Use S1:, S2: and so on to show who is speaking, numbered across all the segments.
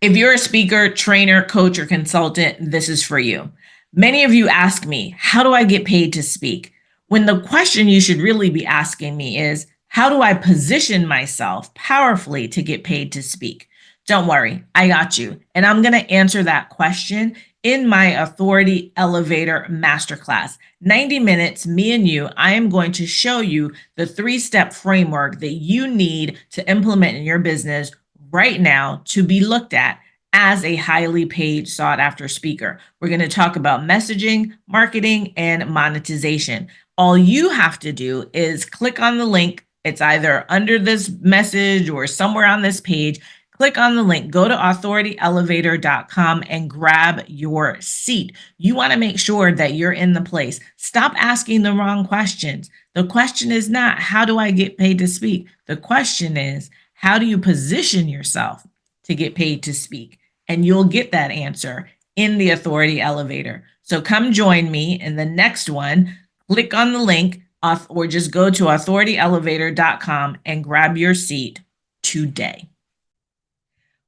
S1: If you're a speaker, trainer, coach, or consultant, this is for you. Many of you ask me, how do I get paid to speak? When the question you should really be asking me is, how do I position myself powerfully to get paid to speak? Don't worry, I got you. And I'm going to answer that question in my Authority Elevator Masterclass. 90 minutes, me and you, I am going to show you the 3-step framework that you need to implement in your business right now to be looked at as a highly paid, sought after speaker. We're going to talk about messaging, marketing, and monetization. All you have to do is click on the link. It's either under this message or somewhere on this page. Click on the link, go to authorityelevator.com and grab your seat. You want to make sure that you're in the place. Stop asking the wrong questions. The question is not, how do I get paid to speak? The question is, how do you position yourself to get paid to speak? And you'll get that answer in the Authority Elevator. So come join me in the next one. Click on the link or just go to authorityelevator.com and grab your seat today.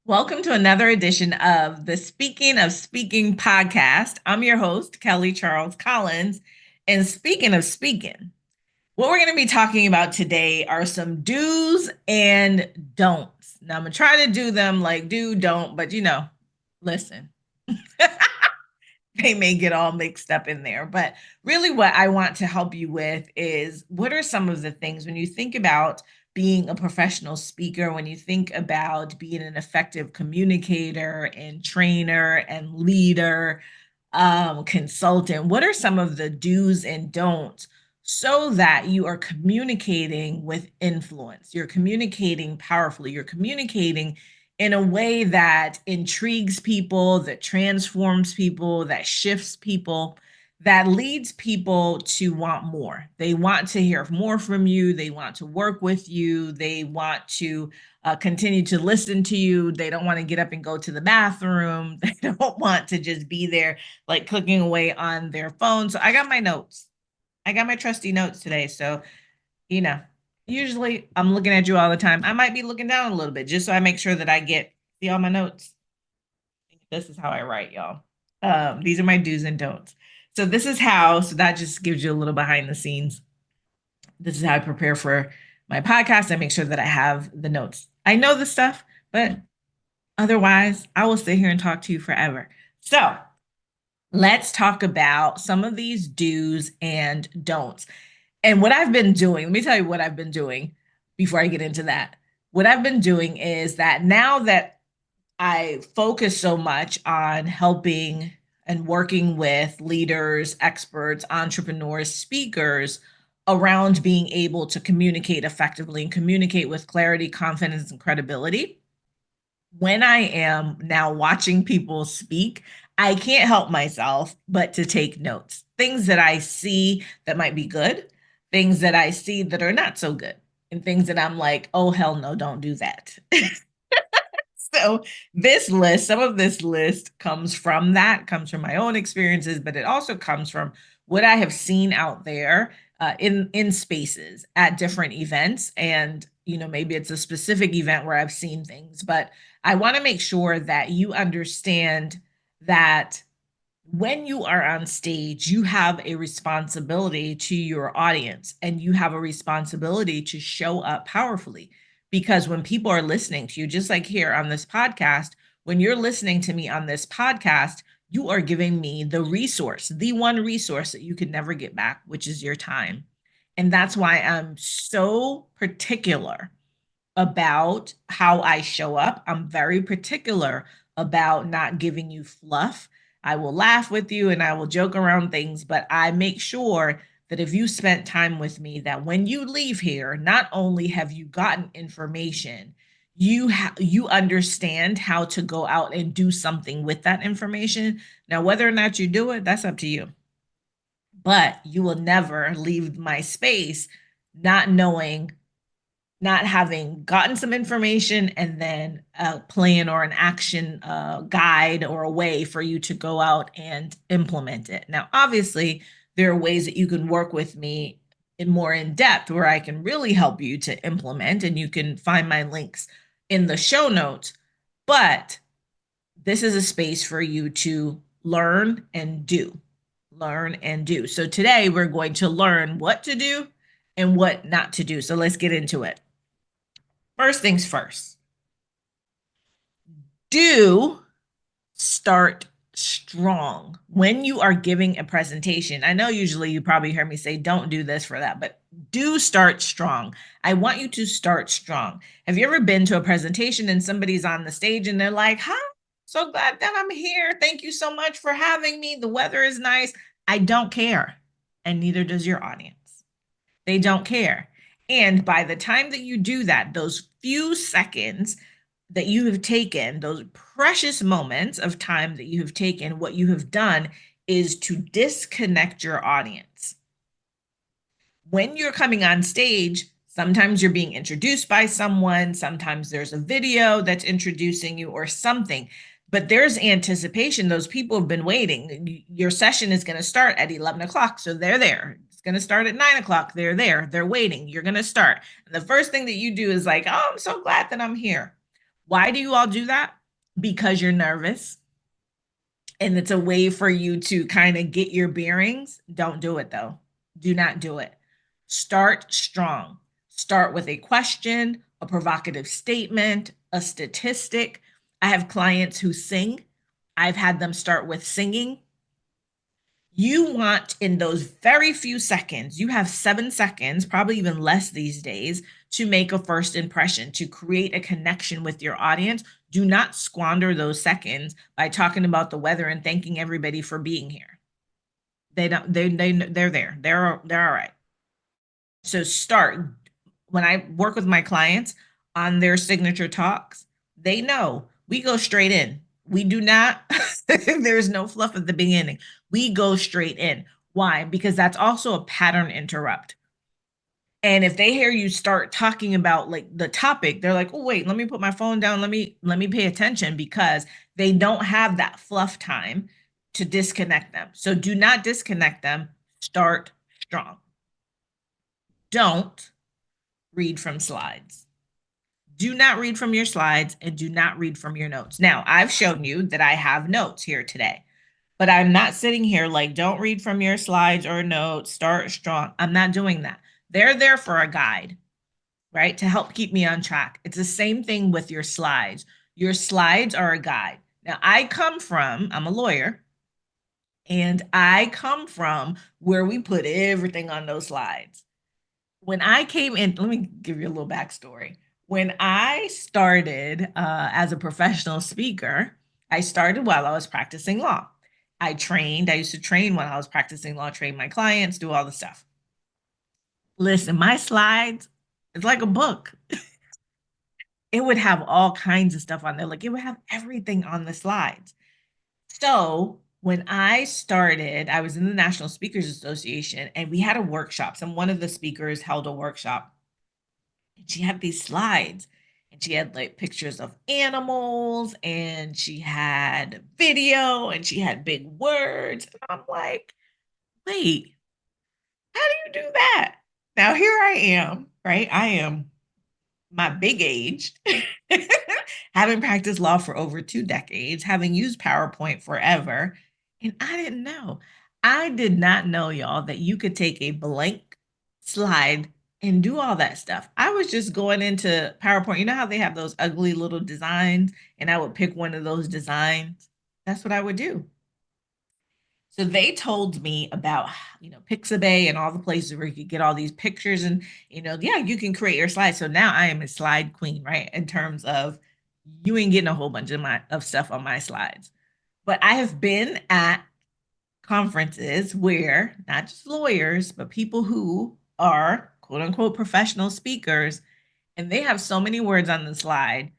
S1: Welcome to another edition of the Speaking of Speaking podcast. I'm your host, Kelly Charles Collins. And speaking of speaking, what we're going to be talking about today are some do's and don'ts. Now, I'm going to try to do them like do, don't, but listen, they may get all mixed up in there. But really, what I want to help you with is what are some of the things when you think about being a professional speaker, when you think about being an effective communicator and trainer and leader, consultant, what are some of the do's and don'ts so that you are communicating with influence? You're communicating powerfully. You're communicating in a way that intrigues people, that transforms people, that shifts people, that leads people to want more. They want to hear more from you. They want to work with you. They want to continue to listen to you. They don't want to get up and go to the bathroom. They don't want to just be there like clicking away on their phone. So I got my notes. I got my trusty notes today. So, usually I'm looking at you all the time. I might be looking down a little bit just so I make sure that I see all my notes. This is how I write, y'all. These are my do's and don'ts. So that just gives you a little behind the scenes. This is how I prepare for my podcast. I make sure that I have the notes. I know the stuff, but otherwise I will sit here and talk to you forever. So let's talk about some of these do's and don'ts. And what I've been doing, let me tell you what I've been doing before I get into that. What I've been doing is that now that I focus so much on helping and working with leaders, experts, entrepreneurs, speakers around being able to communicate effectively and communicate with clarity, confidence, and credibility. When I am now watching people speak, I can't help myself but to take notes. Things that I see that might be good, things that I see that are not so good, and things that I'm like, oh, hell no, don't do that. So some of this list comes from my own experiences, but it also comes from what I have seen out there in spaces at different events. And, maybe it's a specific event where I've seen things, but I want to make sure that you understand that when you are on stage, you have a responsibility to your audience and you have a responsibility to show up powerfully. Because when people are listening to you, just like here on this podcast, when you're listening to me on this podcast, you are giving me the one resource that you could never get back, which is your time. And that's why I'm so particular about how I show up. I'm very particular about not giving you fluff. I will laugh with you and I will joke around things, but I make sure that if you spent time with me, that when you leave here, not only have you gotten information, you understand how to go out and do something with that information. Now, whether or not you do it, that's up to you. But you will never leave my space not having gotten some information and then a plan or an action guide or a way for you to go out and implement it. Now, obviously, there are ways that you can work with me in depth where I can really help you to implement, and you can find my links in the show notes. But This is a space for you to learn and do. Learn and do. So today we're going to learn what to do and what not to do. So let's get into it. First things first. Do start strong when you are giving a presentation. I know usually you probably hear me say, don't do this for that, but do start strong. I want you to start strong. Have you ever been to a presentation and somebody's on the stage and they're like, hi, so glad that I'm here. Thank you so much for having me. The weather is nice. I don't care. And neither does your audience. They don't care. And by the time that you do that, those few seconds that you have taken, those precious moments of time that you have taken, what you have done is to disconnect your audience. When you're coming on stage, sometimes you're being introduced by someone, sometimes there's a video that's introducing you or something, but there's anticipation. Those people have been waiting. Your session is going to start at 11 o'clock, so they're there. It's going to start at 9 o'clock. They're there. They're waiting. You're going to start. And the first thing that you do is like, oh, I'm so glad that I'm here. Why do you all do that? Because you're nervous. And it's a way for you to kind of get your bearings. Don't do it though. Do not do it. Start strong. Start with a question, a provocative statement, a statistic. I have clients who sing. I've had them start with singing. You want in those very few seconds, you have 7 seconds, probably even less these days, to make a first impression, to create a connection with your audience. Do not squander those seconds by talking about the weather and thanking everybody for being here. They're there. They're all right. So start. When I work with my clients on their signature talks, they know we go straight in. We do not, there's no fluff at the beginning. We go straight in. Why? Because that's also a pattern interrupt. And if they hear you start talking about like the topic, they're like, oh, wait, let me put my phone down. Let me pay attention, because they don't have that fluff time to disconnect them. So do not disconnect them. Start strong. Don't read from slides. Do not read from your slides and do not read from your notes. Now, I've shown you that I have notes here today, but I'm not sitting here like, don't read from your slides or notes, start strong. I'm not doing that. They're there for a guide, right? To help keep me on track. It's the same thing with your slides. Your slides are a guide. Now, I'm a lawyer, and I come from where we put everything on those slides. When I came in, let me give you a little backstory. When I started as a professional speaker, I started while I was practicing law. I used to train when I was practicing law, train my clients, do all the stuff. Listen, my slides, it's like a book. It would have all kinds of stuff on there. Like it would have everything on the slides. So when I started, I was in the National Speakers Association and we had a workshop. One of the speakers held a workshop. And she had these slides and she had like pictures of animals and she had video and she had big words. And I'm like, wait, how do you do that? Now here I am, right? I am my big age, having practiced law for over 2 decades, having used PowerPoint forever. And I didn't know. I did not know, y'all, that you could take a blank slide and do all that stuff. I was just going into PowerPoint. You know how they have those ugly little designs, and I would pick one of those designs? That's what I would do. So they told me about, Pixabay and all the places where you could get all these pictures and, yeah, you can create your slides. So now I am a slide queen, right? In terms of you ain't getting a whole bunch of stuff on my slides. But I have been at conferences where not just lawyers, but people who are quote unquote professional speakers, and they have so many words on the slide.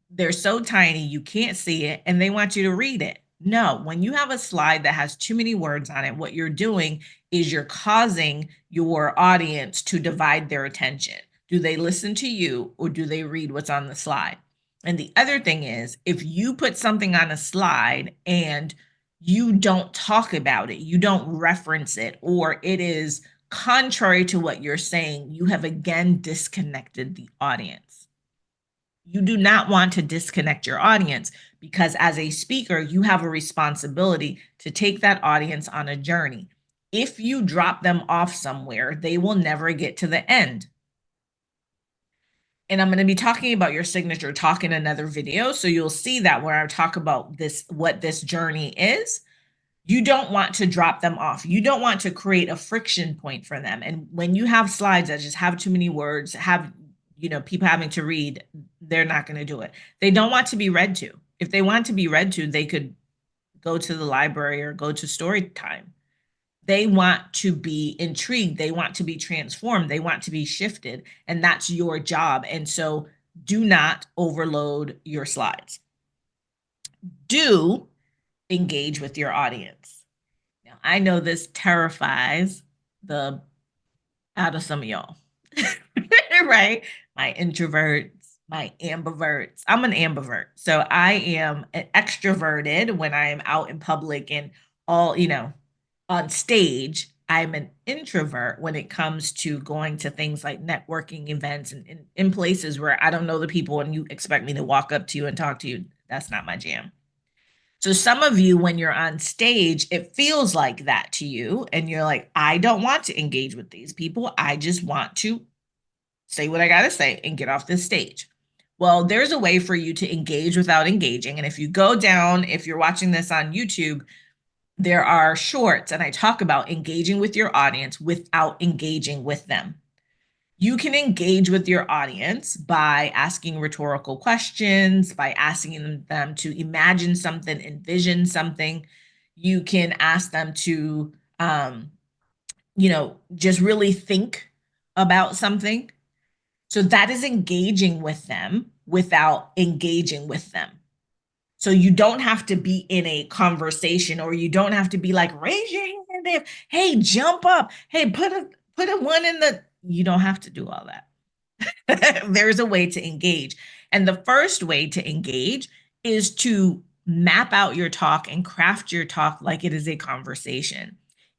S1: They're so tiny, you can't see it, and they want you to read it. No, when you have a slide that has too many words on it, what you're doing is you're causing your audience to divide their attention. Do they listen to you or do they read what's on the slide? And the other thing is, if you put something on a slide and you don't talk about it, you don't reference it, or it is contrary to what you're saying, you have again disconnected the audience. You do not want to disconnect your audience because as a speaker, you have a responsibility to take that audience on a journey. If you drop them off somewhere, they will never get to the end. And I'm going to be talking about your signature talk in another video. So you'll see that where I talk about this, what this journey is. You don't want to drop them off. You don't want to create a friction point for them. And when you have slides that just have too many words, have, people having to read, they're not going to do it. They don't want to be read to. If they want to be read to, they could go to the library or go to story time. They want to be intrigued. They want to be transformed. They want to be shifted. And that's your job. And so do not overload your slides. Do engage with your audience. Now, I know this terrifies the out of some of y'all, right? My introverts, my ambiverts. I'm an ambivert. So I am an extroverted when I am out in public and all, on stage. I'm an introvert when it comes to going to things like networking events and in places where I don't know the people and you expect me to walk up to you and talk to you. That's not my jam. So some of you, when you're on stage, it feels like that to you. And you're like, I don't want to engage with these people. I just want to say what I got to say and get off this stage. Well, there's a way for you to engage without engaging. And if you go down, if you're watching this on YouTube, there are shorts and I talk about engaging with your audience without engaging with them. You can engage with your audience by asking rhetorical questions, by asking them to imagine something, envision something. You can ask them to, just really think about something. So that is engaging with them without engaging with them. So you don't have to be in a conversation, or you don't have to be like, raise your hand, hey, jump up, hey, put a one in the, you don't have to do all that. There's a way to engage. And the first way to engage is to map out your talk and craft your talk like it is a conversation.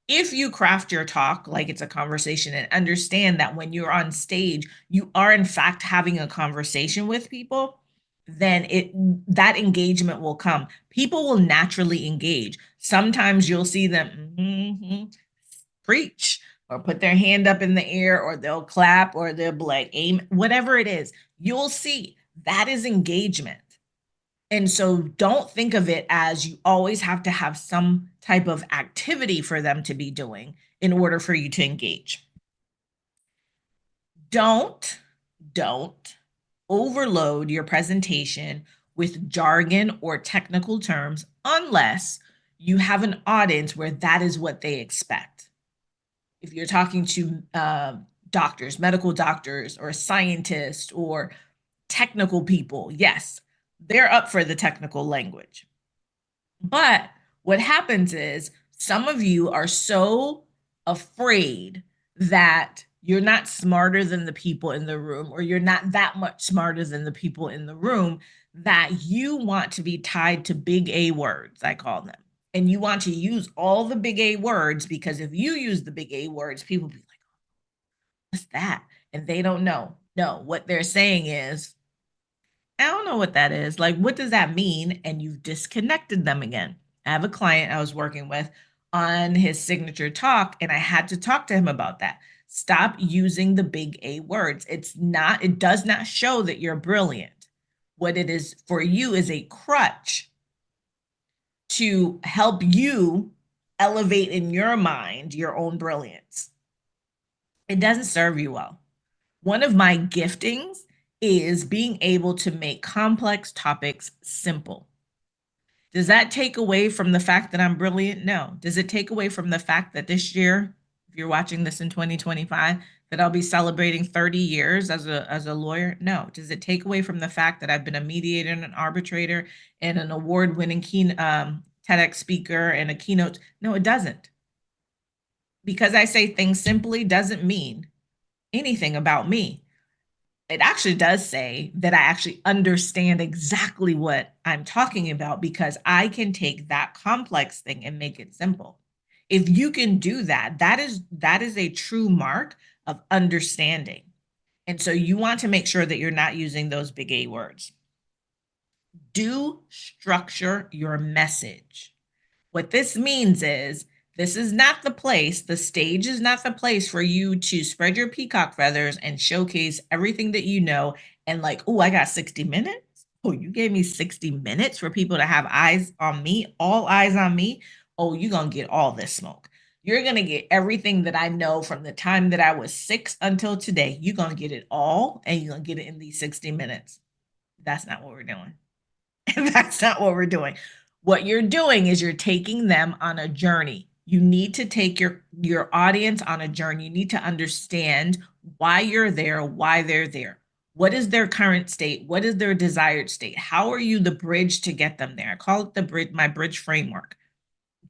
S1: If you craft your talk like it's a conversation and understand that when you're on stage, you are in fact having a conversation with people, then that engagement will come. People will naturally engage. Sometimes you'll see them preach or put their hand up in the air, or they'll clap, or they'll be like, aim, whatever it is, you'll see that is engagement. And so don't think of it as you always have to have some type of activity for them to be doing in order for you to engage. Don't overload your presentation with jargon or technical terms unless you have an audience where that is what they expect. If you're talking to doctors, medical doctors, or scientists, or technical people, yes, they're up for the technical language. But what happens is some of you are so afraid that you're not smarter than the people in the room, or you're not that much smarter than the people in the room, that you want to be tied to big A words, I call them. And you want to use all the big A words, because if you use the big A words, people be like, what's that? And they don't know. No, what they're saying is, I don't know what that is. Like, what does that mean? And you've disconnected them again. I have a client I was working with on his signature talk, and I had to talk to him about that. Stop using the big A words. It does not show that you're brilliant. What it is for you is a crutch to help you elevate in your mind your own brilliance. It doesn't serve you well. One of my giftings is being able to make complex topics simple. Does that take away from the fact that I'm brilliant? No. Does it take away from the fact that this year, if you're watching this in 2025, that I'll be celebrating 30 years as a lawyer? No. Does it take away from the fact that I've been a mediator and an arbitrator and an award-winning TEDx speaker and a keynote? No, it doesn't. Because I say things simply doesn't mean anything about me. It actually does say that I actually understand exactly what I'm talking about, because I can take that complex thing and make it simple. If you can do that, that is a true mark of understanding. And so you want to make sure that you're not using those big A words. Do structure your message. What this means is this is not the place, the stage is not the place for you to spread your peacock feathers and showcase everything that you know and like, oh, I got 60 minutes. Oh, you gave me 60 minutes for people to have eyes on me, all eyes on me. Oh, you're going to get all this smoke. You're going to get everything that I know from the time that I was 6 until today. You're going to get it all and you're going to get it in these 60 minutes. That's not what we're doing. That's not what we're doing. What you're doing is you're taking them on a journey. You need to take your audience on a journey. You need to understand why you're there, why they're there. What is their current state? What is their desired state? How are you the bridge to get them there? I call it the bridge, my bridge framework.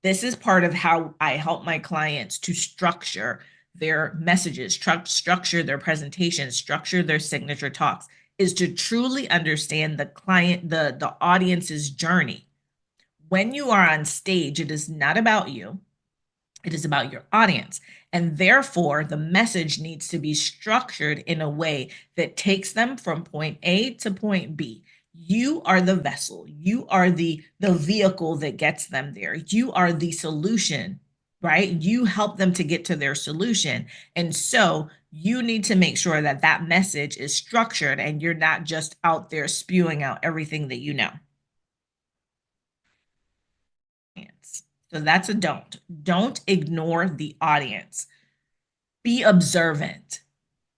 S1: This is part of how I help my clients to structure their messages, structure their presentations, structure their signature talks, is to truly understand the client, the audience's journey. When you are on stage, it is not about you. It is about your audience. And therefore, the message needs to be structured in a way that takes them from point A to point B. You are the vessel. You are the vehicle that gets them there. You are the solution, right? You help them to get to their solution. And so you need to make sure that that message is structured and you're not just out there spewing out everything that you know. So that's a don't. Don't ignore the audience. Be observant.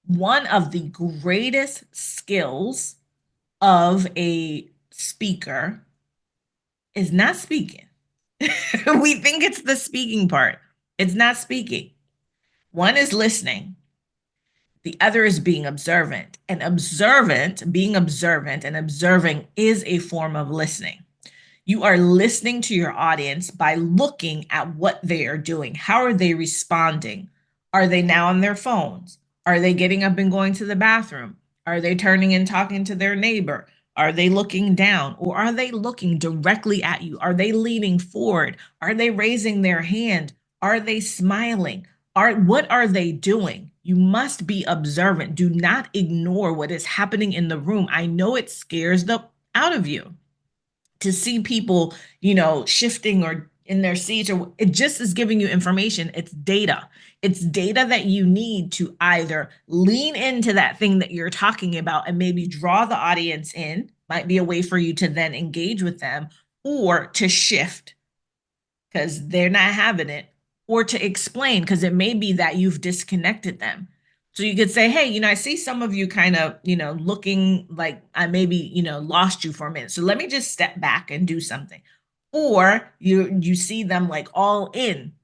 S1: One of the greatest skills of a speaker is not speaking. We think it's the speaking part. It's not speaking. One is listening. The other is being observant. And being observant and observing is a form of listening. You are listening to your audience by looking at what they are doing. How are they responding? Are they now on their phones? Are they getting up and going to the bathroom? Are they turning and talking to their neighbor? Are they looking down or are they looking directly at you? Are they leaning forward? Are they raising their hand? Are they smiling? What are they doing? You must be observant. Do not ignore what is happening in the room. I know it scares the out of you to see people, shifting or in their seats, or it just is giving you information. It's data. It's data that you need to either lean into that thing that you're talking about and maybe draw the audience in, might be a way for you to then engage with them, or to shift because they're not having it, or to explain because it may be that you've disconnected them. So you could say, hey, I see some of you kind of, looking like I maybe, lost you for a minute. So let me just step back and do something. Or you see them like all in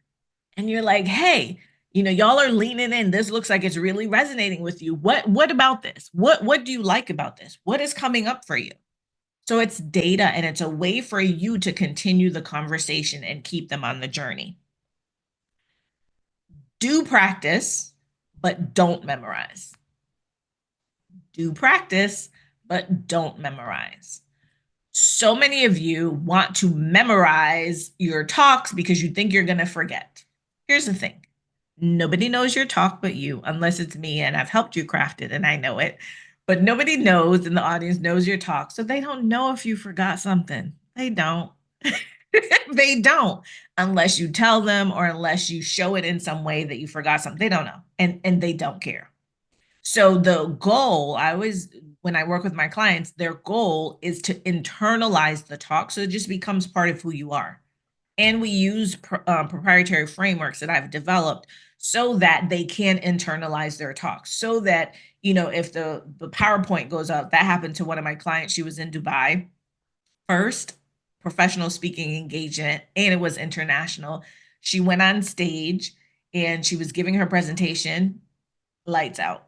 S1: and you're like, hey, y'all are leaning in. This looks like it's really resonating with you. What about this? What do you like about this? What is coming up for you? So it's data and it's a way for you to continue the conversation and keep them on the journey. Do practice, but don't memorize. Do practice, but don't memorize. So many of you want to memorize your talks because you think you're going to forget. Here's the thing. Nobody knows your talk but you, unless it's me and I've helped you craft it and I know it. But nobody knows in the audience knows your talk. So they don't know if you forgot something. They don't. They don't, unless you tell them or unless you show it in some way that you forgot something. They don't know. And they don't care. So the goal, when I work with my clients, their goal is to internalize the talk. So it just becomes part of who you are. And we use proprietary frameworks that I've developed so that they can internalize their talk. So that, if the PowerPoint goes up, that happened to one of my clients. She was in Dubai. First professional speaking engagement, and it was international. She went on stage and she was giving her presentation, lights out.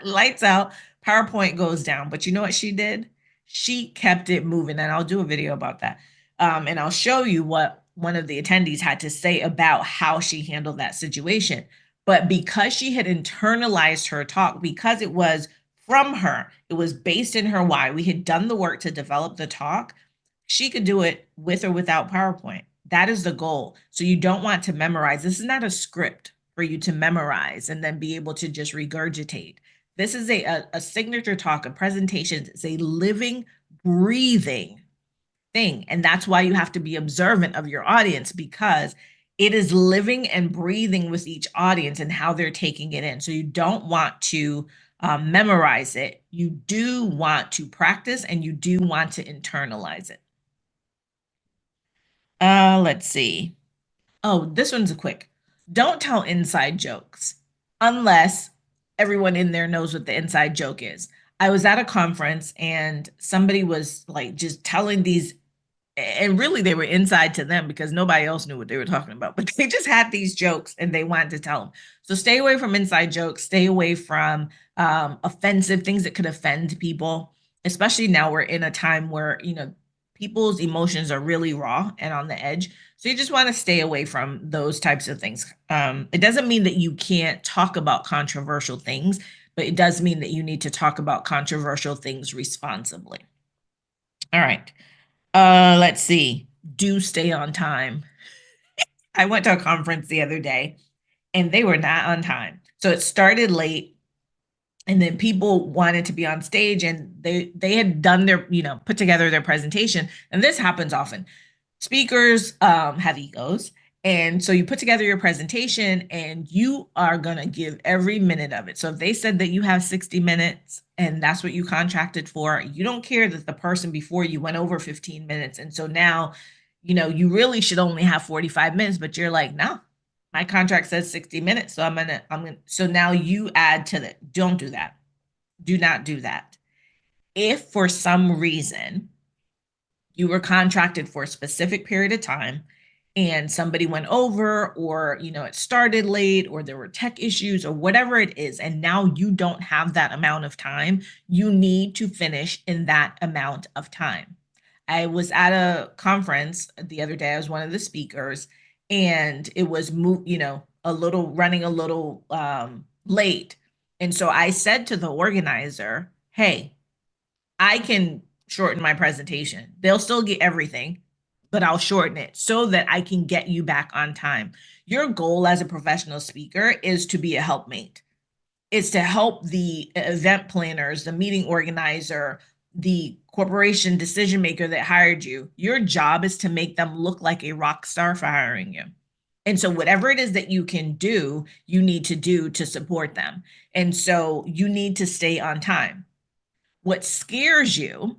S1: Lights out, PowerPoint goes down. But you know what she did? She kept it moving. And I'll do a video about that. And I'll show you what one of the attendees had to say about how she handled that situation. But because she had internalized her talk, because it was from her, it was based in her why, we had done the work to develop the talk, she could do it with or without PowerPoint. That is the goal. So you don't want to memorize. This is not a script for you to memorize and then be able to just regurgitate. This is a signature talk, a presentation. It's a living, breathing thing. And that's why you have to be observant of your audience, because it is living and breathing with each audience and how they're taking it in. So you don't want to memorize it. You do want to practice, and you do want to internalize it. Let's see. Oh, this one's a quick. Don't tell inside jokes unless everyone in there knows what the inside joke is. I was at a conference and somebody was like just telling these, and really they were inside to them because nobody else knew what they were talking about, but they just had these jokes and they wanted to tell them. So stay away from inside jokes, stay away from offensive things that could offend people, especially now we're in a time where, people's emotions are really raw and on the edge. So you just want to stay away from those types of things. It doesn't mean that you can't talk about controversial things, but it does mean that you need to talk about controversial things responsibly. All right. Let's see. Do stay on time. I went to a conference the other day and they were not on time. So it started late, and then people wanted to be on stage and they had done their, put together their presentation. And this happens often. Speakers have egos. And so you put together your presentation and you are going to give every minute of it. So if they said that you have 60 minutes and that's what you contracted for, you don't care that the person before you went over 15 minutes. And so now, you really should only have 45 minutes, but you're like, no, my contract says 60 minutes. So I'm going to, so now you add to that. Don't do that. Do not do that. If for some reason you were contracted for a specific period of time and somebody went over, or it started late, or there were tech issues, or whatever it is, and now you don't have that amount of time, you need to finish in that amount of time. I was at a conference the other day. I was one of the speakers, and it was running a little late. And so I said to the organizer, hey, I can shorten my presentation. They'll still get everything, but I'll shorten it so that I can get you back on time. Your goal as a professional speaker is to be a helpmate. It's to help the event planners, the meeting organizer, the corporation decision maker that hired you. Your job is to make them look like a rock star for hiring you. And so whatever it is that you can do, you need to do to support them. And so you need to stay on time. What scares you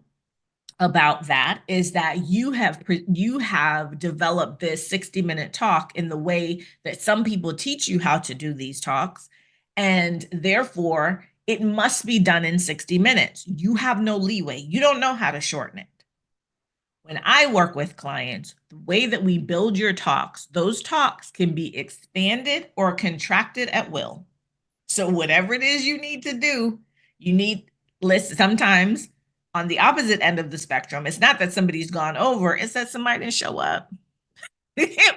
S1: about that is that you have developed this 60-minute talk in the way that some people teach you how to do these talks, and therefore it must be done in 60 minutes. You have no leeway. You don't know how to shorten it. When I work with clients, the way that we build your talks, those talks can be expanded or contracted at will. So whatever it is you need to do, sometimes on the opposite end of the spectrum, it's not that somebody's gone over, it's that somebody didn't show up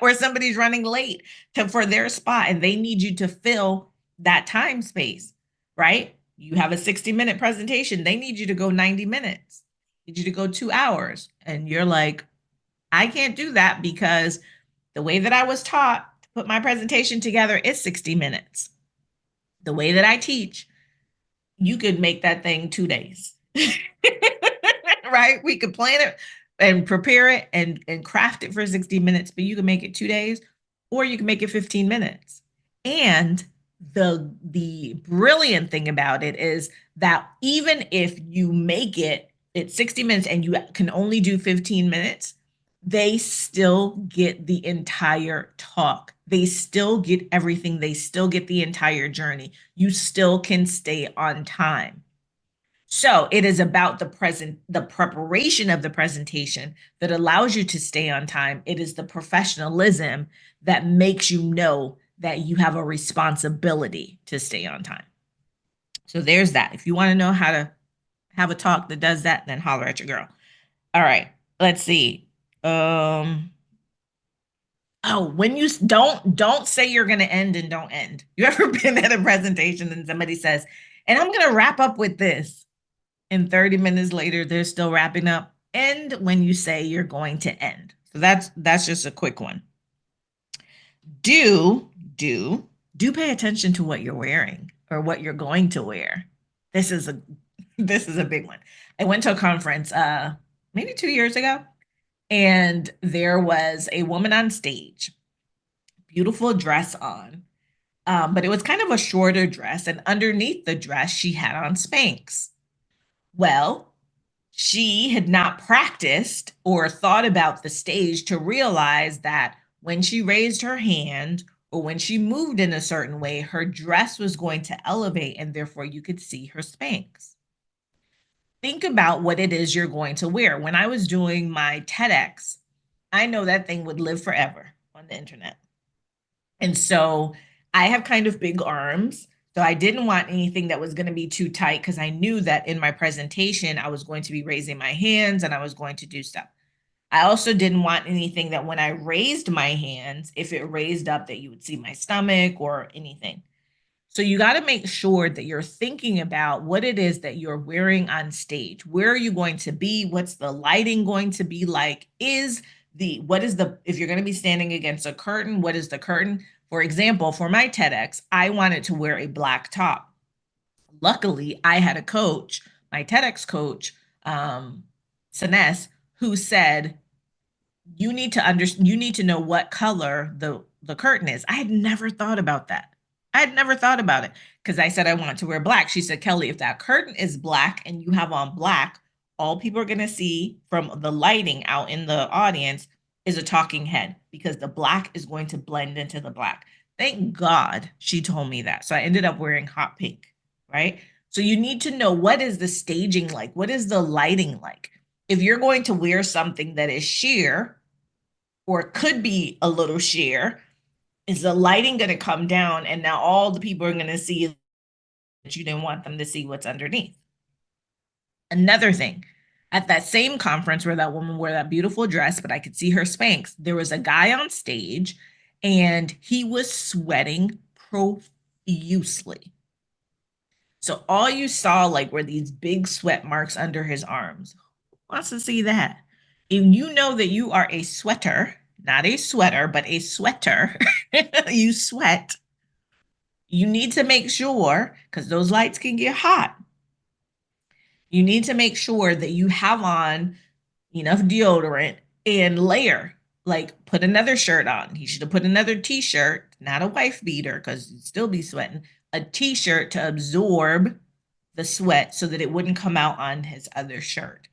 S1: or somebody's running late for their spot and they need you to fill that time space, right? You have a 60-minute presentation. They need you to go 90 minutes. They need you to go 2 hours. And you're like, I can't do that because the way that I was taught to put my presentation together is 60 minutes. The way that I teach, you could make that thing 2 days, right? We could plan it and prepare it and craft it for 60 minutes, but you can make it 2 days, or you can make it 15 minutes. And the brilliant thing about it is that even if you make it at 60 minutes and you can only do 15 minutes, they still get the entire talk. They still get everything. They still get the entire journey. You still can stay on time. So it is about the preparation of the presentation that allows you to stay on time. It is the professionalism that makes you know that you have a responsibility to stay on time. So there's that. If you want to know how to have a talk that does that, then holler at your girl. All right, let's see. When you don't say you're going to end and don't end. You ever been at a presentation and somebody says, and I'm going to wrap up with this, and 30 minutes later, they're still wrapping up? End when you say you're going to end. So that's just a quick one. Do do pay attention to what you're wearing or what you're going to wear. This is a this is a big one. I went to a conference maybe 2 years ago, and there was a woman on stage, beautiful dress on, but it was kind of a shorter dress, and underneath the dress, she had on Spanx. Well, she had not practiced or thought about the stage to realize that when she raised her hand or when she moved in a certain way, her dress was going to elevate and therefore you could see her Spanx. Think about what it is you're going to wear. When I was doing my TEDx, I know that thing would live forever on the internet. And so I have kind of big arms. So I didn't want anything that was going to be too tight because I knew that in my presentation, I was going to be raising my hands and I was going to do stuff. I also didn't want anything that when I raised my hands, if it raised up, that you would see my stomach or anything. So you got to make sure that you're thinking about what it is that you're wearing on stage. Where are you going to be? What's the lighting going to be like? If you're going to be standing against a curtain, what is the curtain? For example, for my TEDx, I wanted to wear a black top. Luckily, I had a coach, my TEDx coach, Sines, who said, you need to know what color the curtain is. I had never thought about that. I had never thought about it because I said I want to wear black. She said, Kelly, if that curtain is black and you have on black, all people are going to see from the lighting out in the audience is a talking head because the black is going to blend into the black. Thank God she told me that. So I ended up wearing hot pink, right? So you need to know, what is the staging like? What is the lighting like? If you're going to wear something that is sheer or could be a little sheer, is the lighting going to come down and now all the people are going to see that you didn't want them to see what's underneath? Another thing, at that same conference where that woman wore that beautiful dress, but I could see her Spanx, there was a guy on stage and he was sweating profusely. So all you saw were these big sweat marks under his arms. Who wants to see that? If you know that you are a sweater, not a sweater, but a sweater, you sweat, you need to make sure, because those lights can get hot, you need to make sure that you have on enough deodorant and layer. Like, put another shirt on. He should have put another t-shirt, not a wife beater, because you'd still be sweating, a t-shirt to absorb the sweat so that it wouldn't come out on his other shirt.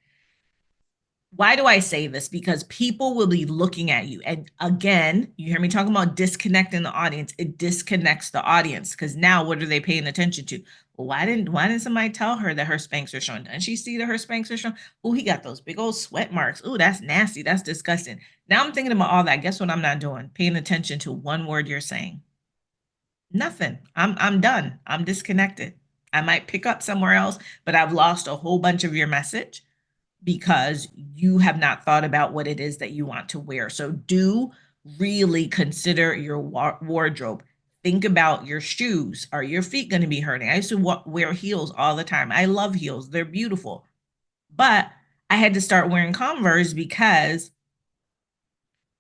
S1: Why do I say this? Because people will be looking at you. And again, you hear me talking about disconnecting the audience. It disconnects the audience because now what are they paying attention to? Well, why didn't somebody tell her that her Spanx are showing? Doesn't she see that her Spanx are showing? Oh, he got those big old sweat marks. Oh, that's nasty. That's disgusting. Now I'm thinking about all that. Guess what I'm not doing? Paying attention to one word you're saying. Nothing. I'm done. I'm disconnected. I might pick up somewhere else, but I've lost a whole bunch of your message because you have not thought about what it is that you want to wear. So do really consider your wardrobe. Think about your shoes. Are your feet going to be hurting? I used to wear heels all the time. I love heels. They're beautiful. But I had to start wearing Converse because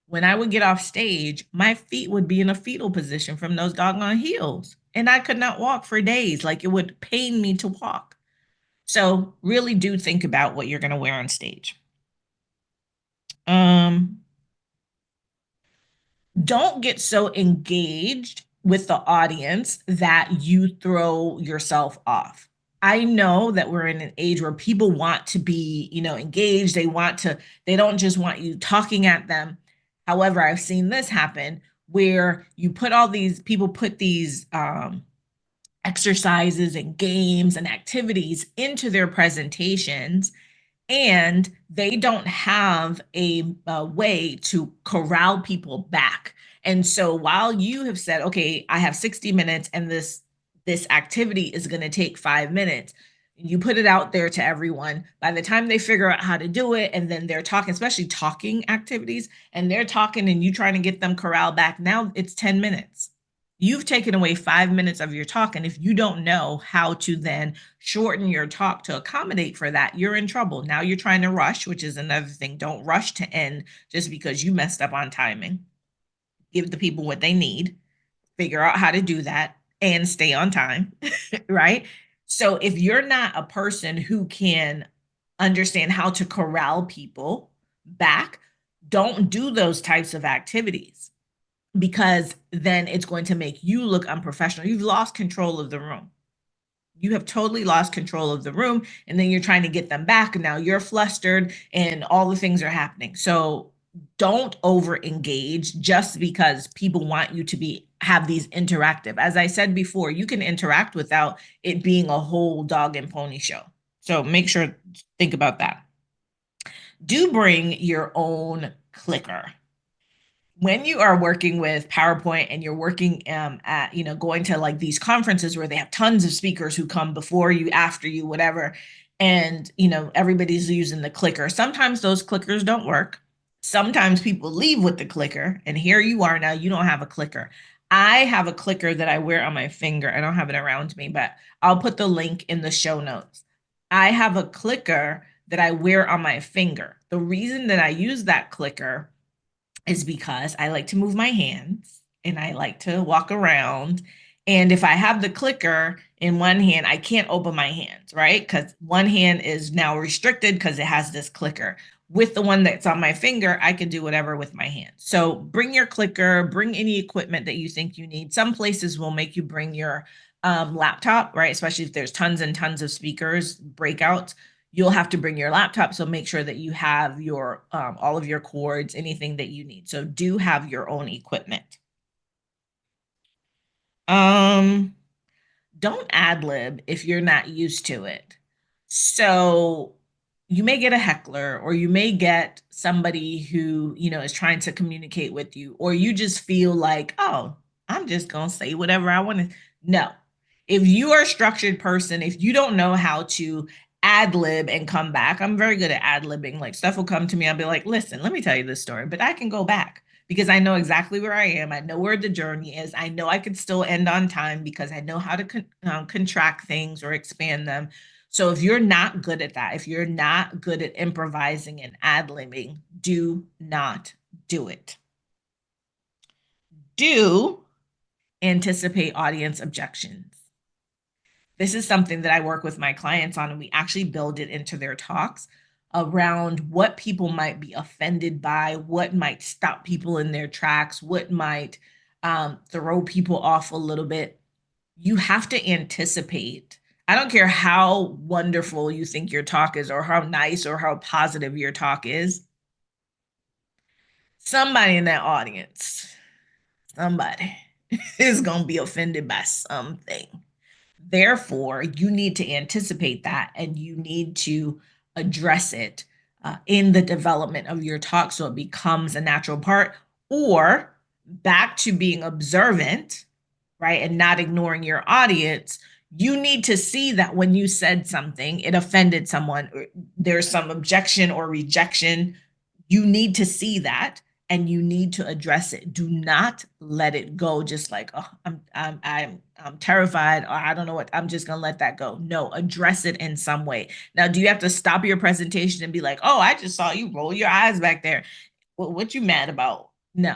S1: when I would get off stage, my feet would be in a fetal position from those doggone heels. And I could not walk for days. Like, it would pain me to walk. So really do think about what you're going to wear on stage. Don't get so engaged with the audience that you throw yourself off. I know that we're in an age where people want to be, engaged. They don't just want you talking at them. However, I've seen this happen where people put these exercises and games and activities into their presentations, and they don't have a way to corral people back. And so while you have said, okay, I have 60 minutes and this activity is going to take 5 minutes, you put it out there to everyone. By the time they figure out how to do it, and then they're talking, especially talking activities, and they're talking and you trying to get them corralled back, now it's 10 minutes. You've taken away 5 minutes of your talk. And if you don't know how to then shorten your talk to accommodate for that, you're in trouble. Now you're trying to rush, which is another thing. Don't rush to end just because you messed up on timing. Give the people what they need. figure out how to do that and stay on time, right? So if you're not a person who can understand how to corral people back, don't do those types of activities because then it's going to make you look unprofessional. You've lost control of the room. You have totally lost control of the room, and then you're trying to get them back, and now you're flustered and all the things are happening. So don't over engage just because people want you to be have these interactive. As I said before, you can interact without it being a whole dog and pony show. So make sure, think about that. Do bring your own clicker when you are working with PowerPoint and you're working at, going to like these conferences where they have tons of speakers who come before you, after you, whatever, and, everybody's using the clicker. Sometimes those clickers don't work. Sometimes people leave with the clicker, and here you are now, you don't have a clicker. I have a clicker that I wear on my finger. I don't have it around me, but I'll put the link in the show notes. I have a clicker that I wear on my finger. The reason that I use that clicker is because I like to move my hands and I like to walk around. And if I have the clicker in one hand, I can't open my hands, right? Because one hand is now restricted because it has this clicker. With the one that's on my finger, I can do whatever with my hand. So bring your clicker, bring any equipment that you think you need. Some places will make you bring your laptop, right? Especially if there's tons and tons of speakers, breakouts. You'll have to bring your laptop, so make sure that you have your all of your cords, anything that you need. So do have your own equipment. Don't ad lib if you're not used to it. So you may get a heckler, or you may get somebody who, is trying to communicate with you, or you just feel like, oh, I'm just going to say whatever I want to. No. If you are a structured person, if you don't know how to ad lib and come back, I'm very good at ad libbing. Like stuff will come to me. I'll be like, listen, let me tell you this story, but I can go back because I know exactly where I am. I know where the journey is. I know I can still end on time because I know how to contract things or expand them. So if you're not good at that, if you're not good at improvising and ad-libbing, do not do it. Do anticipate audience objections. This is something that I work with my clients on, and we actually build it into their talks around what people might be offended by, what might stop people in their tracks, what might throw people off a little bit. You have to anticipate. I don't care how wonderful you think your talk is, or how nice or how positive your talk is. Somebody in that audience, somebody is going to be offended by something. Therefore, you need to anticipate that, and you need to address it in the development of your talk so it becomes a natural part, or back to being observant, right? And not ignoring your audience. You need to see that when you said something, it offended someone, or there's some objection or rejection. You need to see that, and you need to address it. Do not let it go just like, oh, I'm terrified, or I don't know what, I'm just gonna let that go. No, address it in some way. Now, do you have to stop your presentation and be like, oh, I just saw you roll your eyes back there? What you mad about? No.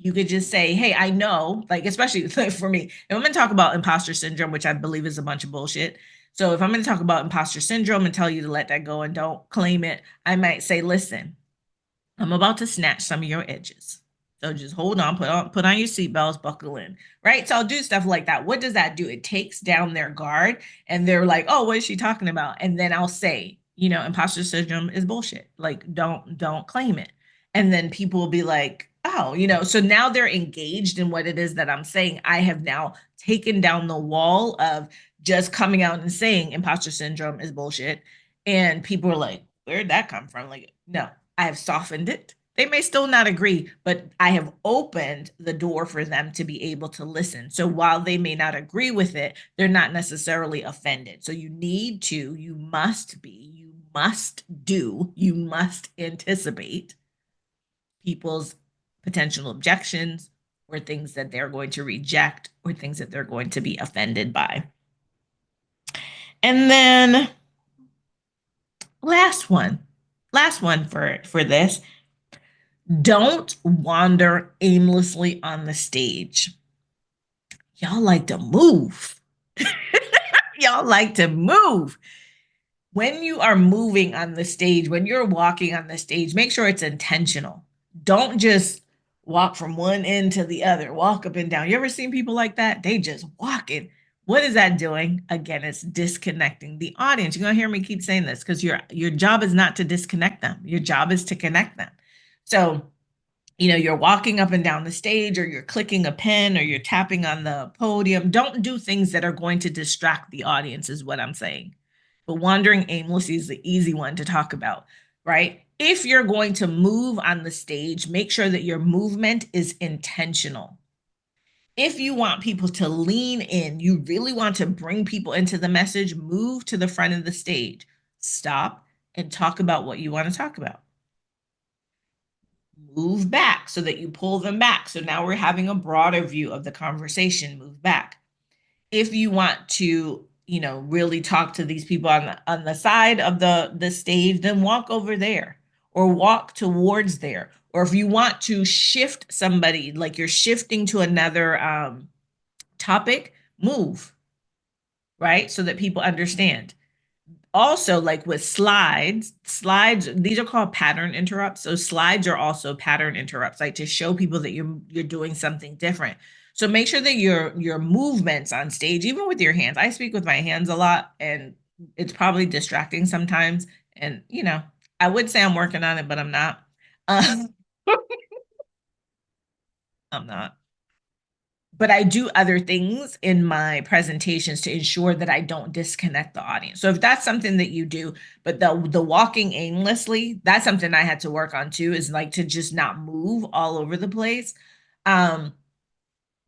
S1: You could just say, hey, I know, like, especially for me, if I'm going to talk about imposter syndrome, which I believe is a bunch of bullshit. So if I'm going to talk about imposter syndrome and tell you to let that go and don't claim it, I might say, listen, I'm about to snatch some of your edges. So just hold on, put on your seatbelts, buckle in, right? So I'll do stuff like that. What does that do? It takes down their guard, and they're like, oh, what is she talking about? And then I'll say, imposter syndrome is bullshit. Like, don't claim it. And then people will be like, oh, so now they're engaged in what it is that I'm saying. I have now taken down the wall of just coming out and saying imposter syndrome is bullshit. And people are like, where'd that come from? Like, no, I have softened it. They may still not agree, but I have opened the door for them to be able to listen. So while they may not agree with it, they're not necessarily offended. So you must anticipate people's potential objections, or things that they're going to reject, or things that they're going to be offended by. And then last one for this, don't wander aimlessly on the stage. Y'all like to move. Y'all like to move. When you are moving on the stage, when you're walking on the stage, make sure it's intentional. Don't just walk from one end to the other, walk up and down. You ever seen people like that? They just walking. What is that doing? Again, it's disconnecting the audience. You're gonna hear me keep saying this because your job is not to disconnect them. Your job is to connect them. So you're walking up and down the stage, or you're clicking a pen, or you're tapping on the podium. Don't do things that are going to distract the audience, is what I'm saying. But wandering aimlessly is the easy one to talk about, right? If you're going to move on the stage, make sure that your movement is intentional. If you want people to lean in, you really want to bring people into the message, move to the front of the stage, stop and talk about what you want to talk about. Move back so that you pull them back. So now we're having a broader view of the conversation, move back. If you want to, really talk to these people on the side of the stage, then walk over there or walk towards there. Or if you want to shift somebody, like you're shifting to another topic, move, right? So that people understand. Also, like with slides, these are called pattern interrupts. So slides are also pattern interrupts, like to show people that you're doing something different. So make sure that your movements on stage, even with your hands. I speak with my hands a lot, and it's probably distracting sometimes. And I would say I'm working on it, but I'm not. Uh, I'm not. But I do other things in my presentations to ensure that I don't disconnect the audience. So if that's something that you do, but the walking aimlessly, that's something I had to work on too, is like to just not move all over the place.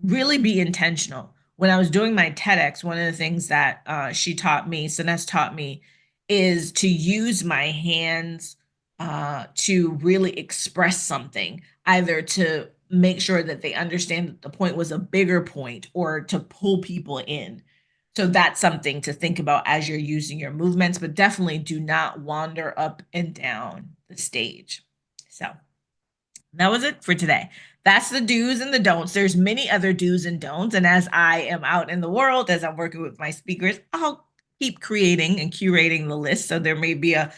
S1: Really be intentional. When I was doing my TEDx, one of the things that she taught me, Sinez taught me, is to use my hands to really express something, either to make sure that they understand that the point was a bigger point or to pull people in. So that's something to think about as you're using your movements, but definitely do not wander up and down the stage. So that was it for today. That's the do's and the don'ts. There's many other do's and don'ts. And as I am out in the world, as I'm working with my speakers, I'll keep creating and curating the list. So there may be a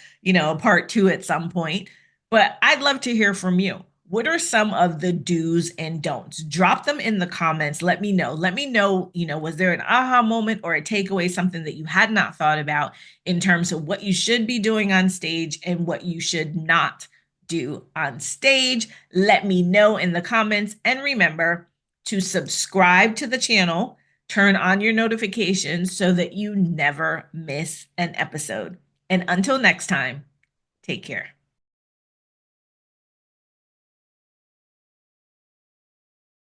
S1: part two at some point. But I'd love to hear from you. What are some of the do's and don'ts? Drop them in the comments. Let me know. Let me know, was there an aha moment or a takeaway, something that you had not thought about in terms of what you should be doing on stage and what you should not do on stage? Let me know in the comments. And remember to subscribe to the channel, turn on your notifications so that you never miss an episode. And until next time, take care.